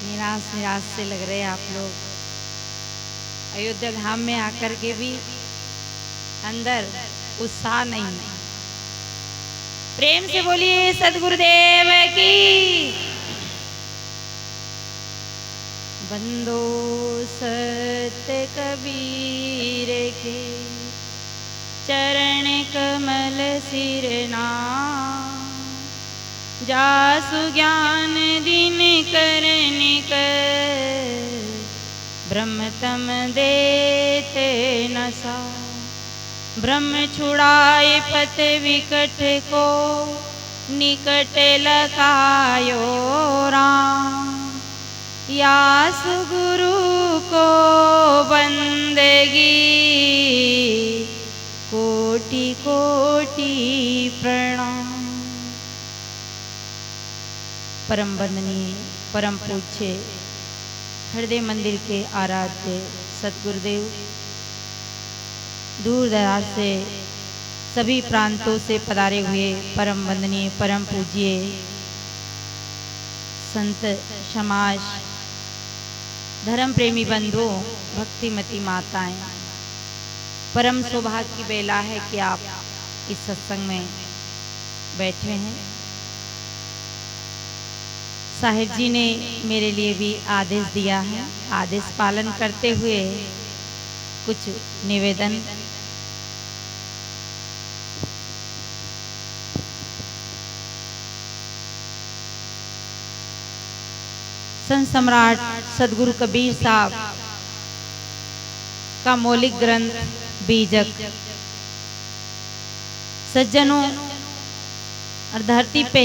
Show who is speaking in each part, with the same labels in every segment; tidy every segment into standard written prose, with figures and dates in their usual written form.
Speaker 1: निराश निराश से लग रहे हैं आप लोग। अयोध्या धाम में आकर के भी अंदर उत्साह नहीं है। प्रेम से बोलिए सदगुरुदेव की। बंदो सत्य कबीर के चरण कमल सिरना, जासु ज्ञान दिन करने कर, ब्रह्म तम देते नसा। ब्रह्म छुड़ाए पथ विकट को, निकट लगायो राम। यास गुरु को बंदगी, कोटि कोटि प्रणाम। परम वंदनीय परम पूज्य हृदय मंदिर के आराध्य सतगुरुदेव, दूर दराज से सभी प्रांतों से पधारे हुए परम वंदनीय परम पूज्य संत समाज, धर्म प्रेमी बंधुओं, भक्तिमती माताएं, परम सौभाग्य की बेला है कि आप इस सत्संग में बैठे हैं। साहिब जी ने मेरे लिए भी आदेश दिया है, आदेश पालन करते हुए कुछ निवेदन। संत सम्राट सदगुरु कबीर साहब का मौलिक ग्रंथ बीजक सज्जनों और धरती पे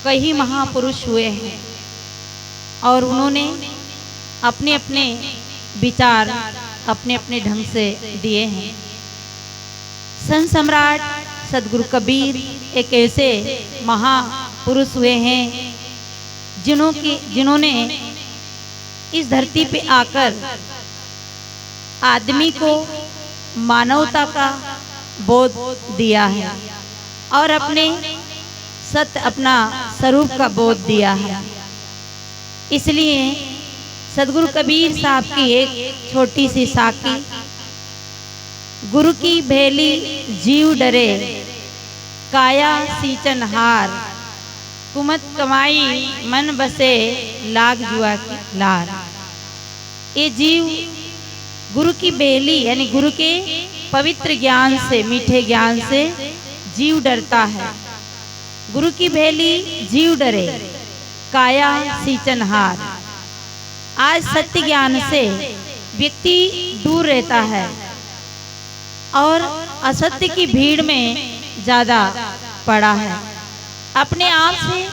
Speaker 1: कई महापुरुष हुए हैं और उन्होंने अपने अपने विचार अपने अपने ढंग से दिए हैं। संत सम्राट सदगुरु कबीर एक ऐसे महापुरुष हुए हैं जिन्होंने इस धरती पे आकर आदमी को मानवता का बोध दिया है और अपने सत्य अपना स्वरूप का बोध दिया है। इसलिए सदगुरु कबीर साहब की एक छोटी सी साखी, गुरु की भेली जीव डरे, काया सींचन हार, कुमत कमाई मन बसे, लाग जुआ की लार। ये जीव गुरु की बेली यानी गुरु के पवित्र ज्ञान से, मीठे ज्ञान से जीव डरता है। गुरु की बेली जीव डरे, काया सींचन हार। आज सत्य ज्ञान से व्यक्ति दूर रहता है और असत्य की भीड़ में ज्यादा पड़ा है, अपने आप से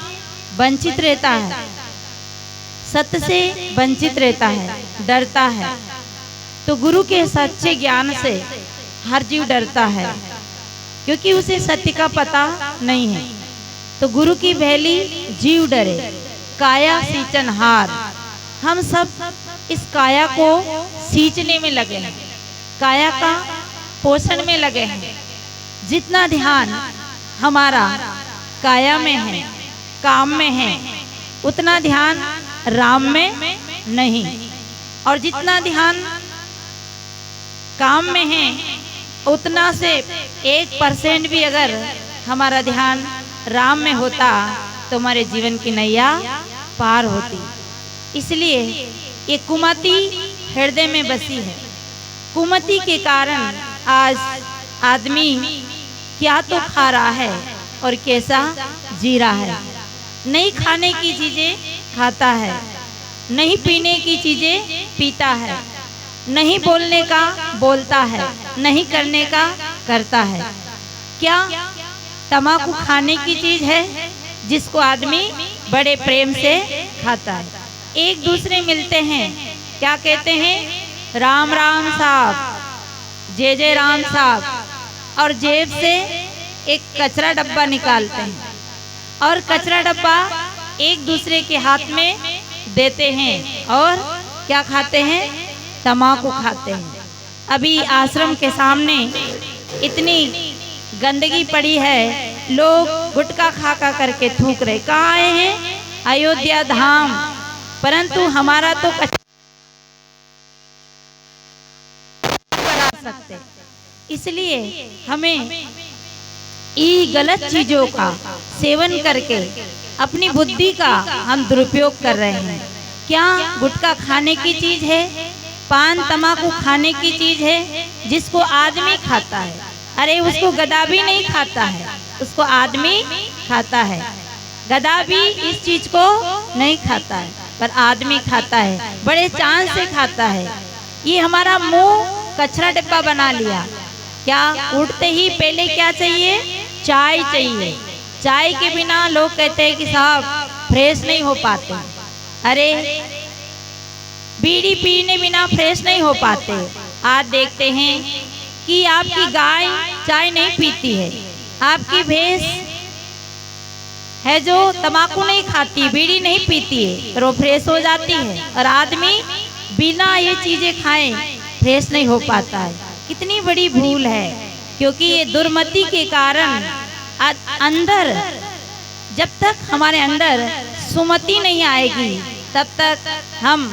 Speaker 1: वंचित रहता है, सत्य से वंचित रहता है, डरता है। तो गुरु के सच्चे ज्ञान से हर जीव डरता है क्योंकि उसे सत्य का पता नहीं है। तो गुरु की भेली जीव डरे, काया सींचन हार। हम सब इस काया को सींचने में लगे हैं, काया का पोषण में लगे हैं। जितना ध्यान हमारा काया में है, काम में है, उतना ध्यान राम में नहीं। और जितना ध्यान काम में है उतना से 1% भी अगर हमारा ध्यान राम में होता तो हमारे जीवन की नैया पार होती। इसलिए ये कुमति हृदय में बसी है। कुमति के कारण आज आदमी क्या तो खा रहा है और कैसा जी रहा है। नहीं खाने की चीजें खाता है, नहीं पीने की चीजें पीता है, नहीं बोलने का बोलता है, नहीं करने का करता है। क्या तम्बाकू खाने की चीज है जिसको आदमी बड़े प्रेम से खाता है। एक दूसरे मिलते हैं, क्या कहते हैं, राम राम साहब, जय जय राम साहब, और जेब से एक कचरा डब्बा निकालते हैं और कचरा डब्बा एक दूसरे के हाथ में देते हैं और क्या खाते हैं, तम्बाकू खाते हैं। अभी आश्रम के सामने इतनी गंदगी पड़ी है, लोग गुटखा खा खा करके थूक रहे। कहाँ आए हैं, अयोध्या धाम। परंतु हमारा तो बना सकते। इसलिए हमें गलत चीजों का सेवन करके अपनी बुद्धि का हम दुरुपयोग कर रहे हैं। क्या गुटखा खाने की चीज है, पान तमाकू खाने की चीज है जिसको आदमी खाता है। अरे उसको गधा भी नहीं खाता है, उसको आदमी खाता है। गधा भी इस चीज को नहीं खाता है, पर आदमी खाता है, बड़े चांद से खाता है। ये हमारा मुंह कचरा डिब्बा बना लिया। क्या उठते ही पहले क्या चाहिए? चाय चाहिए। चाय के बिना लोग कहते हैं कि साहब फ्रेश नहीं हो पाते। अरे बीड़ी पीने बिना फ्रेश नहीं हो पाते। आज देखते हैं कि आपकी गाय चाय नहीं पीती है, आपकी भैंस है जो तंबाकू नहीं खाती, बीड़ी नहीं पीती है, पर वो फ्रेश हो जाती है। और आदमी बिना ये चीजें खाए फ्रेश नहीं हो पाता है। कितनी बड़ी भूल है, क्योंकि ये दुर्मति के कारण अंदर, जब तक हमारे अंदर सुमति नहीं आएगी तब तक हम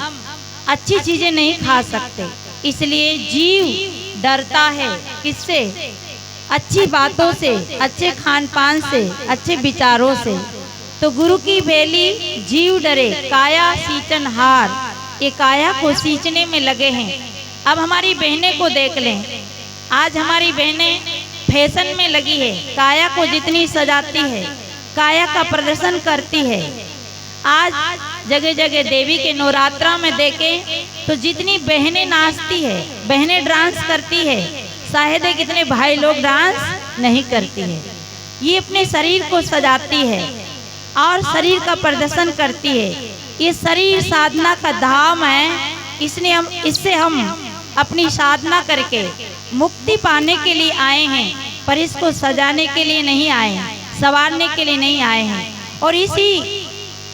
Speaker 1: अच्छी चीजें नहीं खा सकते। इसलिए जीव डरता है किससे? अच्छी बातों से, अच्छे खान पान से, अच्छे विचारों से। तो गुरु की बेली जीव डरे काया सींचन हार, ये काया को सींचने में लगे हैं। अब हमारी बहनें को देख लें, आज हमारी बहनें फैशन में लगी है, काया को जितनी सजाती है, काया का प्रदर्शन करती है। आज जगह जगह देवी के नवरात्रा में देखें तो जितनी बहनें नाचती है, बहनें डांस करती है, शायद कितने भाई लोग डांस नहीं करती है। ये अपने शरीर को सजाती है और शरीर का प्रदर्शन करती है। ये शरीर साधना का धाम है, इससे हम अपनी साधना करके मुक्ति पाने के लिए आए हैं, पर इसको सजाने के लिए नहीं आए हैं, संवारने के लिए नहीं आए हैं। और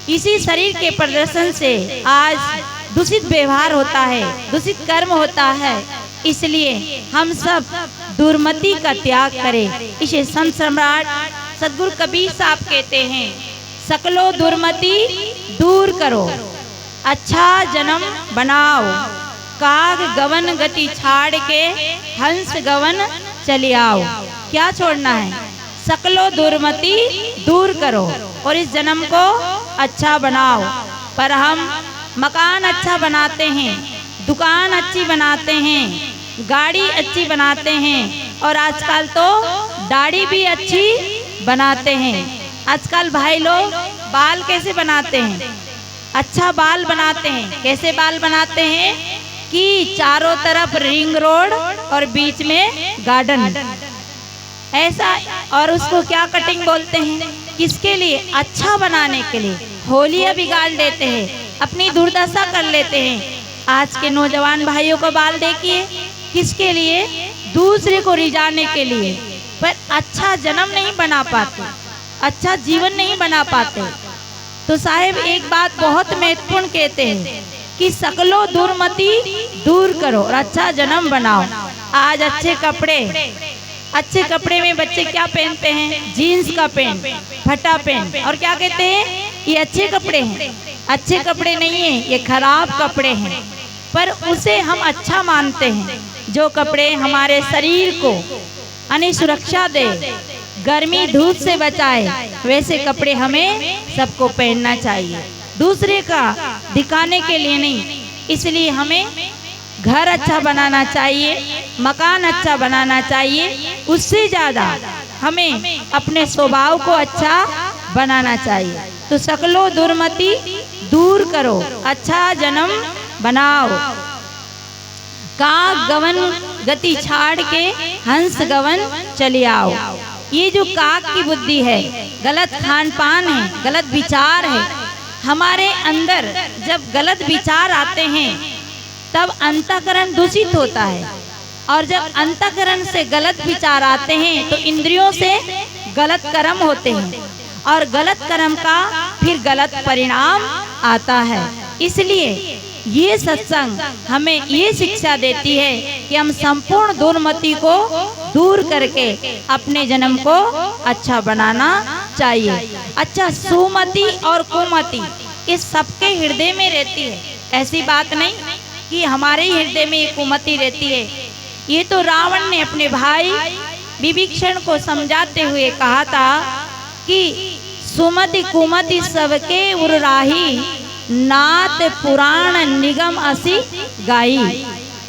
Speaker 1: इसी शरीर के प्रदर्शन से आज दूषित व्यवहार होता है, दूषित कर्म होता है। इसलिए हम सब दुर्मति का त्याग करें। इसे संत सम्राट सद्गुरु कबीर साहब कहते हैं, सकलो दुर्मति दूर करो, अच्छा जन्म बनाओ, काग गवन गति छाड़ के हंस गवन चले आओ। क्या छोड़ना है? सकलो दुर्मति दूर करो और इस जन्म को अच्छा बनाओ। पर हम मकान अच्छा बनाते हैं, दुकान अच्छी बनाते हैं, गाड़ी अच्छी बनाते हैं, और आजकल तो दाढ़ी भी अच्छी बनाते हैं। आजकल भाई लोग बाल कैसे बनाते हैं? अच्छा बाल बनाते हैं। कैसे बाल बनाते हैं कि चारों तरफ रिंग रोड और बीच में गार्डन, ऐसा। और उसको क्या कटिंग बोलते हैं? किसके लिए? अच्छा बनाने के लिए। होलियां बिगाड़ देते हैं, अपनी दुर्दशा कर लेते हैं। आज के नौजवान भाइयों को बाल देखिए, किसके लिए? दूसरे को रिझाने के लिए, पर अच्छा जन्म नहीं बना पाते, अच्छा जीवन नहीं बना पाते। तो साहेब एक बात बहुत महत्वपूर्ण कहते हैं कि सकलो दुर्मति दूर करो और अच्छा जन्म बनाओ। आज अच्छे कपड़े में बच्चे क्या पहनते हैं? जीन्स का पैंट, फटा पैंट, और क्या कहते हैं? ये अच्छे कपड़े हैं। अच्छे कपड़े नहीं है, ये खराब कपड़े हैं, पर उसे हम अच्छा मानते हैं। जो कपड़े हमारे शरीर को यानी सुरक्षा दे, गर्मी धूप से बचाए, वैसे कपड़े हमें सबको पहनना चाहिए, दूसरे का दिखाने के लिए नहीं। इसलिए हमें घर अच्छा बनाना चाहिए, मकान अच्छा बनाना चाहिए, उससे ज़्यादा हमें अपने स्वभाव को अच्छा बनाना चाहिए। तो सकलो दुर्मति दूर करो, अच्छा जन्म बनाओ, काग गवन गति छाड़ के हंस गवन चले आओ। ये जो काग की बुद्धि है, गलत खान पान है, गलत विचार है, हमारे अंदर जब गलत विचार आते हैं तब अंतःकरण दूषित होता है, और जब अंतःकरण से गलत विचार आते हैं तो इंद्रियों से गलत कर्म होते हैं, और गलत कर्म का फिर गलत परिणाम आता है। इसलिए ये सत्संग हमें ये शिक्षा देती है कि हम संपूर्ण दुर्मति को दूर करके अपने जन्म को अच्छा बनाना चाहिए। अच्छा, सुमति और कुमति ये सबके हृदय में रहती है। ऐसी बात नहीं कि हमारे ही हृदय में ये कुमति रहती है। ये तो रावण ने अपने भाई विभीषण को समझाते हुए कहा था कि सुमति कुमति सबके उर्राही, नात पुराण निगम असी गाई।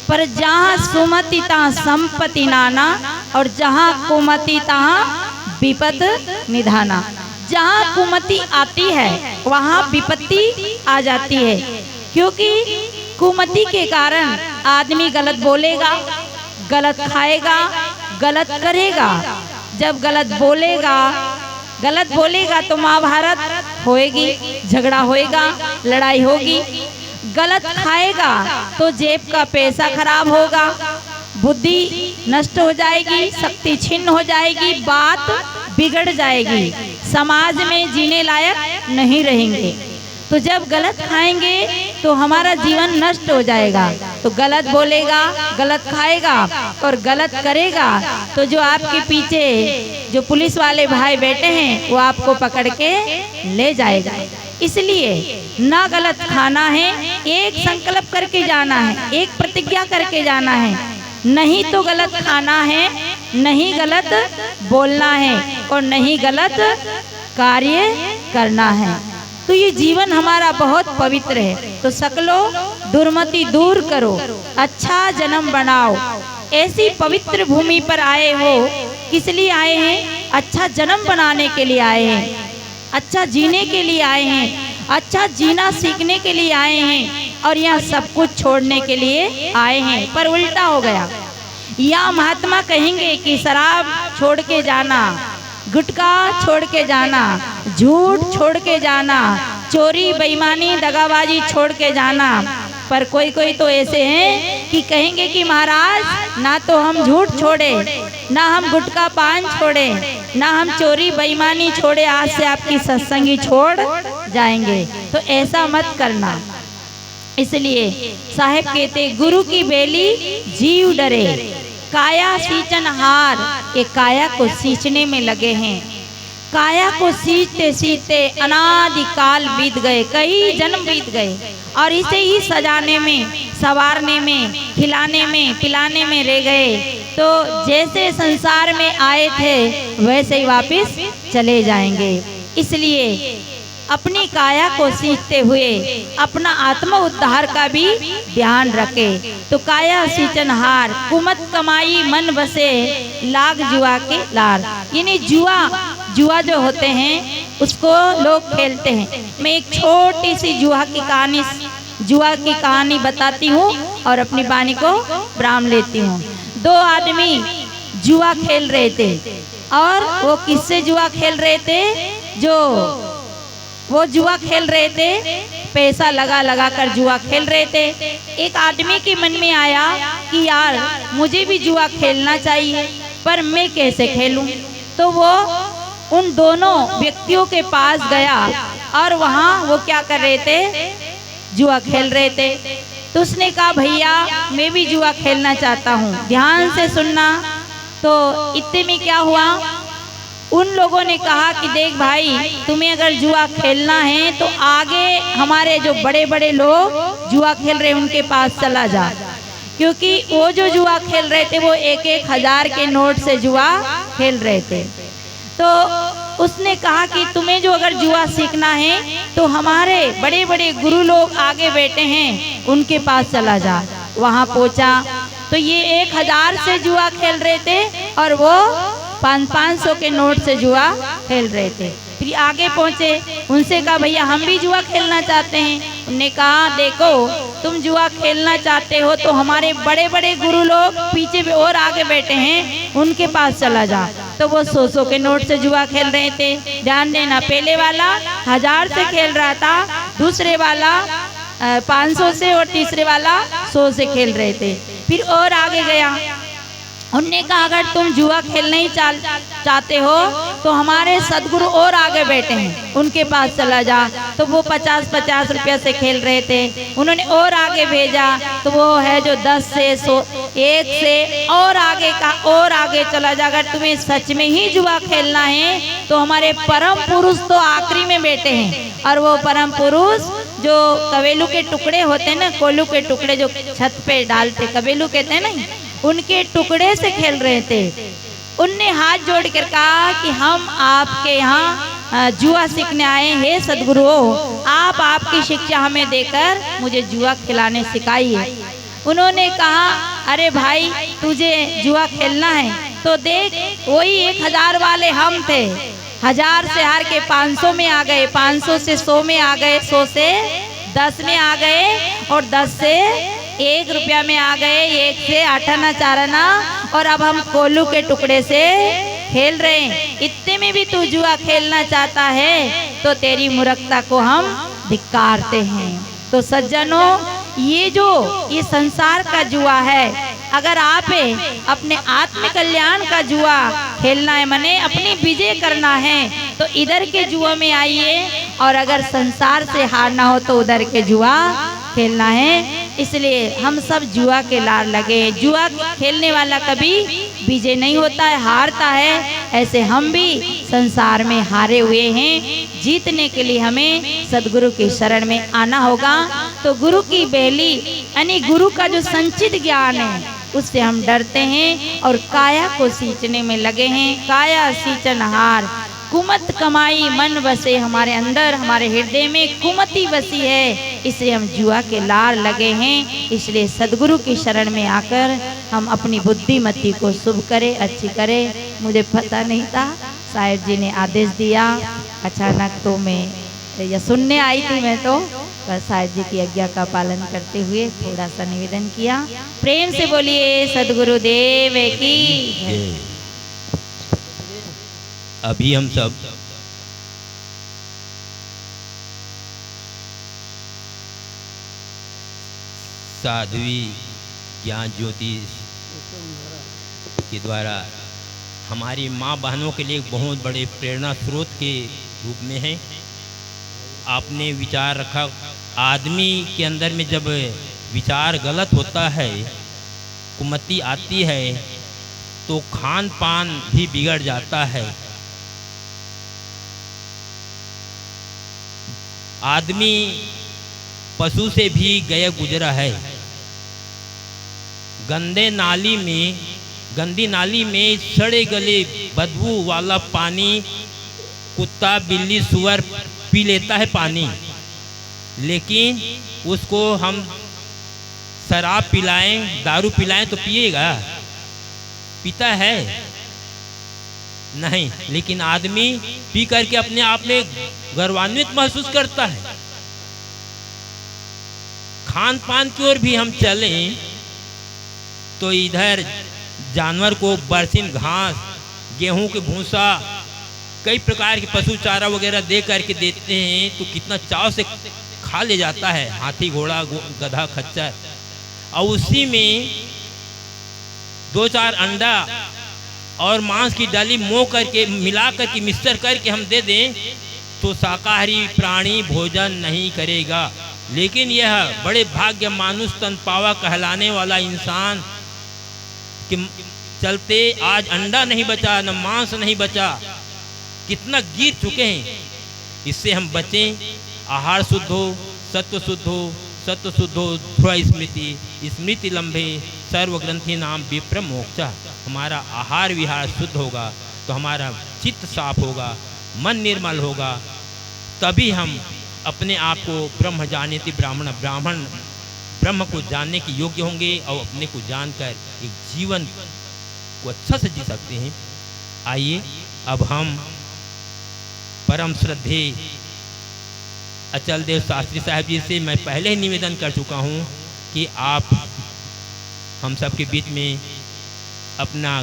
Speaker 1: पर जहाँ सुमति तहाँ संपत्ति नाना, और जहाँ कुमति तहाँ विपद निधाना। जहाँ कुमति आती है वहाँ विपत्ति आ जाती है, क्योंकि कुमति के कारण आदमी गलत बोलेगा, गलत खाएगा, गलत करेगा। जब गलत बोलेगा तो महाभारत होएगी, झगड़ा होएगा, लड़ाई होगी। गलत खाएगा तो जेब का पैसा खराब होगा, बुद्धि नष्ट हो जाएगी, शक्ति छिन्न हो जाएगी, बात बिगड़ जाएगी, समाज में जीने लायक नहीं रहेंगे। तो जब गलत खाएंगे तो हमारा जीवन नष्ट हो जाएगा। तो गलत बोलेगा, गलत खाएगा और गलत करेगा तो जो आपके पीछे जो पुलिस वाले भाई बैठे हैं वो आपको पकड़ के ले जाएगा। इसलिए ना गलत खाना है, एक संकल्प करके जाना है, एक प्रतिज्ञा करके जाना है। नहीं तो गलत खाना है, नहीं गलत बोलना है और नहीं गलत कार्य करना है। तो ये जीवन हमारा बहुत पवित्र है। तो सकलो दुर्मति दूर करो, अच्छा जन्म बनाओ। ऐसी पवित्र भूमि पर आए हो, किस लिए आए हैं? अच्छा जन्म बनाने के लिए आए हैं, अच्छा जीने के लिए आए हैं, अच्छा जीना सीखने के लिए आए हैं और यहाँ सब कुछ छोड़ने के लिए आए हैं। पर उल्टा हो गया। या महात्मा कहेंगे कि शराब छोड़ के जाना, गुटखा छोड़ के जाना, झूठ छोड़ के जाना, चोरी बेईमानी दगाबाजी छोड़ के जाना। पर कोई कोई तो ऐसे हैं कि कहेंगे कि महाराज ना तो हम झूठ छोड़े, ना हम गुटखा पान छोड़े, ना हम चोरी बेईमानी छोड़े, आज से आपकी सत्संगी छोड़ जाएंगे। तो ऐसा मत करना। इसलिए साहेब कहते गुरु की बेली जीव डरे, काया सींचन हार। ये काया को सींचने में लगे हैं। काया को सींचते सींचते अनादिकाल बीत गए, कई जन्म बीत गए और इसे ही सजाने में, संवारने में, खिलाने में, पिलाने में रह गए। तो जैसे संसार में आए थे वैसे ही वापस चले जाएंगे। इसलिए अपनी काया को सींचते हुए अपना आत्म उद्धार का भी ध्यान रखे। तो काया सींचनहार, कुमत कमाई मन बसे, लाग जुआ के लार। यानी जुआ जो होते हैं उसको लोग खेलते हैं। मैं एक छोटी सी जुआ की कहानी बताती हूँ और अपनी वाणी को विराम लेती हूँ। दो आदमी जुआ खेल रहे थे और वो किससे जुआ खेल रहे थे? वो जुआ खेल रहे थे, पैसा लगा लगा कर जुआ खेल रहे थे। एक आदमी के मन में आया कि यार मुझे भी जुआ खेलना चाहिए, पर मैं कैसे खेलूं? तो वो उन दोनों व्यक्तियों के पास गया और वहाँ वो क्या कर रहे थे? जुआ खेल रहे थे। तो उसने कहा भैया मैं भी जुआ खेलना चाहता हूँ, ध्यान से सुनना। तो इतने में क्या हुआ, उन लोगों ने कहा कि देख भाई तुम्हें अगर जुआ खेलना है तो आगे हमारे जो बड़े बड़े लोग जुआ खेल रहे हैं उनके पास चला जा, क्योंकि वो जो जुआ खेल रहे थे वो 1-1 के नोट से जुआ खेल रहे थे। तो उसने कहा कि तुम्हें जो अगर जुआ सीखना है तो हमारे बड़े बड़े गुरु लोग आगे बैठे हैं उनके पास चला जा। वहाँ पहुँचा तो ये 1000 से जुआ खेल रहे थे और वो 500 के नोट से जुआ खेल रहे थे। फिर आगे पहुँचे, उनसे कहा भैया हम भी जुआ खेलना चाहते हैं। उन्होंने कहा देखो तुम जुआ खेलना चाहते हो तो हमारे बड़े बड़े गुरु लोग पीछे भी और आगे बैठे हैं उनके पास चला जा। तो वो 100 के नोट से जुआ खेल रहे थे। ध्यान देना, पहले वाला 1000 से खेल रहा था, दूसरे वाला 500 से और तीसरे वाला 100 से खेल रहे थे। फिर और आगे गया, उनने कहा अगर तुम जुआ खेलना ही चाहते हो तो हमारे सदगुरु और आगे बैठे हैं उनके पास चला जा। तो वो 50-50 रुपया से खेल रहे थे। उन्होंने और आगे भेजा तो वो है जो 10 से 100 1 से और आगे का और आगे चला जा। अगर तुम्हें सच में ही जुआ खेलना है तो हमारे परम पुरुष तो आखिरी में बैठे हैं और वो परम पुरुष जो कवेलू के टुकड़े होते हैं ना, कोलू के टुकड़े जो छत पे डालते, कवेलू कहते हैं ना, उनके टुकड़े से खेल रहे थे। उनने हाथ जोड़ कर कहा कि हम आपके यहाँ जुआ सीखने आए हैं, हे सदगुरु, आप आपकी शिक्षा हमें देकर मुझे जुआ खिलाने सिखाइए। उन्होंने कहा, अरे भाई तुझे जुआ खेलना है तो देख, वही 1000 वाले हम थे, 1000 से हार के 500 में आ गए, 500 से 100 में आ गए, 100 से 10 में आ गए, और 10 से 1 रुपया में आ गए, 1 से 8 आना 4 आना, और अब हम कोलू के टुकड़े से खेल रहे हैं। इतने में भी तू जुआ खेलना चाहता है तो तेरी मूर्खता को हम धिक्कारते हैं। तो सज्जनों, ये संसार का जुआ है। अगर आप अपने आत्म कल्याण का जुआ खेलना है, मने अपनी विजय करना है, तो इधर के जुआ में आइए, और अगर संसार से हारना हो तो उधर के जुआ खेलना है। इसलिए हम सब जुआ के लार लगे। जुआ खेलने वाला कभी विजय नहीं होता है, हारता है। ऐसे हम भी संसार में हारे हुए हैं। जीतने के लिए हमें सदगुरु के शरण में आना होगा। तो गुरु की बेली यानी गुरु का जो संचित ज्ञान है उससे हम डरते हैं और काया को सींचने में लगे हैं। काया सींचनहार, कुमत कमाई मन बसे, हमारे अंदर हमारे हृदय में कुमति बसी है, इसलिए हम जुआ के लार लगे हैं। इसलिए सदगुरु की शरण में आकर हम अपनी बुद्धिमती को शुभ करें, अच्छी करें। मुझे पता नहीं था, साहिब जी ने आदेश दिया अचानक, तो मैं या सुनने आई थी मैं, तो बस साहिब जी की आज्ञा का पालन करते हुए थोड़ा सा निवेदन किया। प्रेम से बोलिए सदगुरु देव की जय।
Speaker 2: अभी हम सब साध्वी ज्ञान ज्योति के द्वारा हमारी माँ बहनों के लिए बहुत बड़े प्रेरणा स्रोत के रूप में है। आपने विचार रखा, आदमी के अंदर में जब विचार गलत होता है, कुमति आती है, तो खान पान भी बिगड़ जाता है। आदमी पशु से भी गया गुजरा है। गंदी नाली में सड़े गले बदबू वाला पानी कुत्ता बिल्ली सुअर पी लेता है पानी, लेकिन उसको हम शराब पिलाएं, दारू पिलाएं तो पिएगा? पीता है नहीं। लेकिन आदमी पी करके अपने आप में गर्वान्वित महसूस करता है। खान पान की ओर भी हम चलें तो इधर जानवर को बरसिन घास, गेहूं के भूसा, कई प्रकार के पशु चारा वगैरह दे करके देते हैं, तो कितना चाव से खा ले जाता है हाथी घोड़ा गधा खच्चर। और उसी में 2-4 अंडा और मांस की डाली मोह करके मिला करके मिक्सचर करके हम दे दें तो शाकाहारी प्राणी भोजन नहीं करेगा। लेकिन यह बड़े भाग्य मानुष तन पावा कहलाने वाला इंसान के चलते आज अंडा नहीं बचा, न मांस नहीं बचा, कितना गिर चुके हैं। इससे हम बचें। आहार शुद्ध हो, सत्व शुद्ध हो, सत्व शुद्ध हो, ध्रुव स्मृति लंबे सर्व ग्रंथि नाम विप्र मोक्षा। हमारा आहार विहार शुद्ध होगा तो हमारा चित्त साफ होगा, मन निर्मल होगा, तभी हम अपने आप को ब्रह्म जानेति ब्राह्मण ब्रह्म को जानने के योग्य होंगे और अपने को जानकर एक जीवन को अच्छा से जी सकते हैं। आइए अब हम परम श्रद्धे अचल देव शास्त्री साहब जी से मैं पहले ही निवेदन कर चुका हूँ कि आप हम सबके बीच में अपना